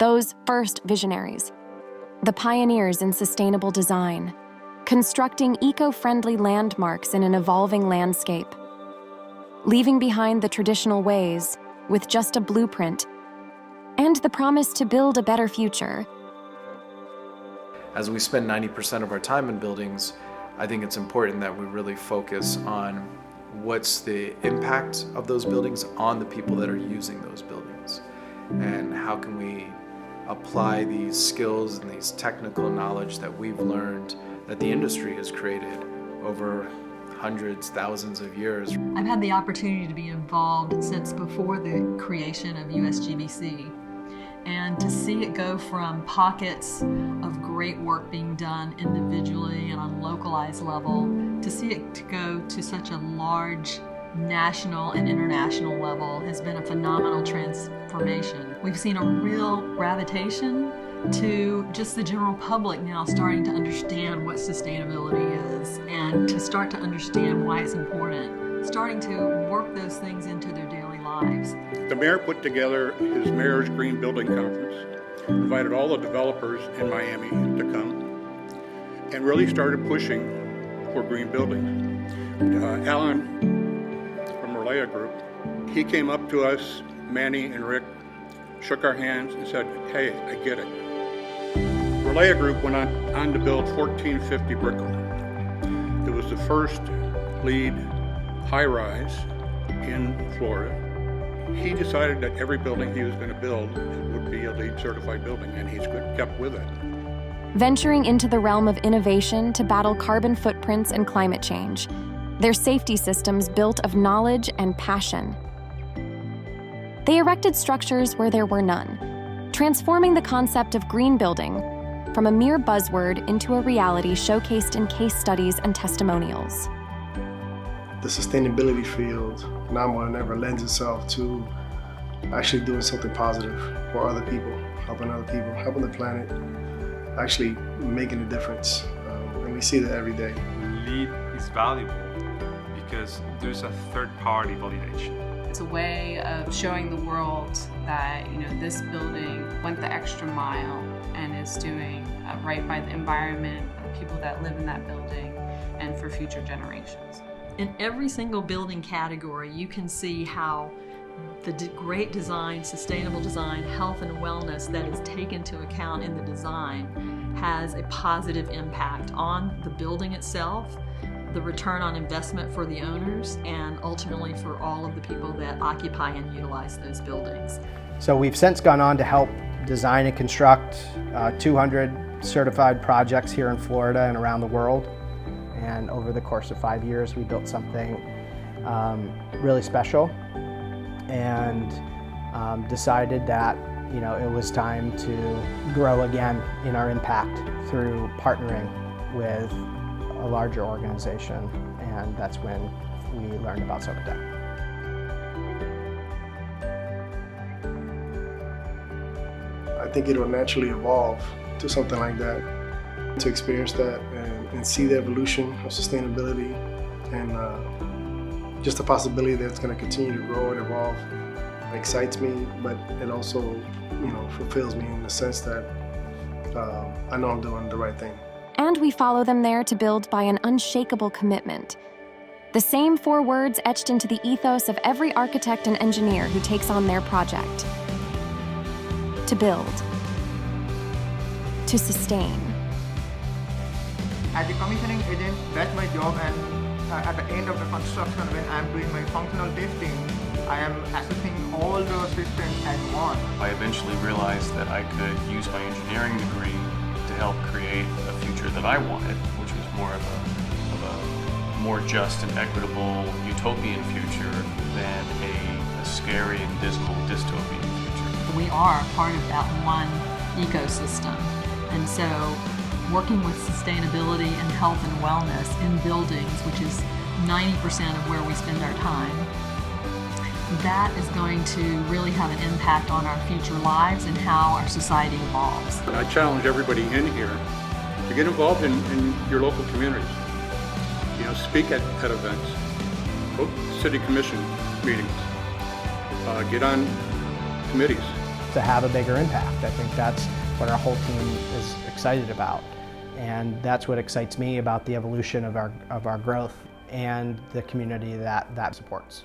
those first visionaries, the pioneers in sustainable design, constructing eco-friendly landmarks in an evolving landscape, leaving behind the traditional ways with just a blueprint and the promise to build a better future. As we spend 90% of our time in buildings, I think it's important that we really focus on what's the impact of those buildings on the people that are using those buildings, and how can we apply these skills and these technical knowledge that we've learned, that the industry has created over hundreds, thousands of years. I've had the opportunity to be involved since before the creation of USGBC, and to see it go from pockets of great work being done individually and on a localized level, to see it to go to such a large national and international level has been a phenomenal transformation. We've seen a real gravitation to just the general public now starting to understand what sustainability is and to start to understand why it's important, starting to work those things into their daily lives. The mayor put together his Mayor's Green Building Conference, invited all the developers in Miami to come, and really started pushing for green buildings. Alan from Alicia Group, he came up to us, Manny and Rick, shook our hands and said, "Hey, I get it." Alicia Group went on to build 1450 Brickell. It was the first LEED high-rise in Florida. He decided that every building he was going to build would be a LEED certified building, and he's kept with it. Venturing into the realm of innovation to battle carbon footprints and climate change, their safety systems built of knowledge and passion. They erected structures where there were none, transforming the concept of green building from a mere buzzword into a reality showcased in case studies and testimonials. The sustainability field now more than ever lends itself to actually doing something positive for other people, helping the planet, actually making a difference. And we see that every day. LEED is valuable because there's a third-party validation. It's a way of showing the world that, this building went the extra mile and is doing right by the environment, the people that live in that building, and for future generations. In every single building category, you can see how the great design, sustainable design, health and wellness that is taken into account in the design has a positive impact on the building itself, the return on investment for the owners, and ultimately for all of the people that occupy and utilize those buildings. So we've since gone on to help design and construct 200 certified projects here in Florida and around the world. And over the course of 5 years, we built something really special, and decided that it was time to grow again in our impact through partnering with a larger organization, and that's when we learned about SOCOTEC. I think it'll naturally evolve to something like that, to experience that and see the evolution of sustainability, and just the possibility that it's going to continue to grow and evolve excites me, but it also fulfills me in the sense that I know I'm doing the right thing. And we follow them there to build by an unshakable commitment. The same 4 words etched into the ethos of every architect and engineer who takes on their project. To build. To sustain. As a commissioning agent, that's my job, and at the end of the construction, when I'm doing my functional testing, I am assessing all the systems at once. I eventually realized that I could use my engineering degree to help create a future that I wanted, which was more of a more just and equitable utopian future than a scary and dismal dystopian future. We are part of that one ecosystem, and so working with sustainability and health and wellness in buildings, which is 90% of where we spend our time, that is going to really have an impact on our future lives and how our society evolves. I challenge everybody in here to get involved in your local communities. Speak at events, go to city commission meetings, get on committees, to have a bigger impact. I think that's what our whole team is excited about. And that's what excites me about the evolution of our growth and the community that supports.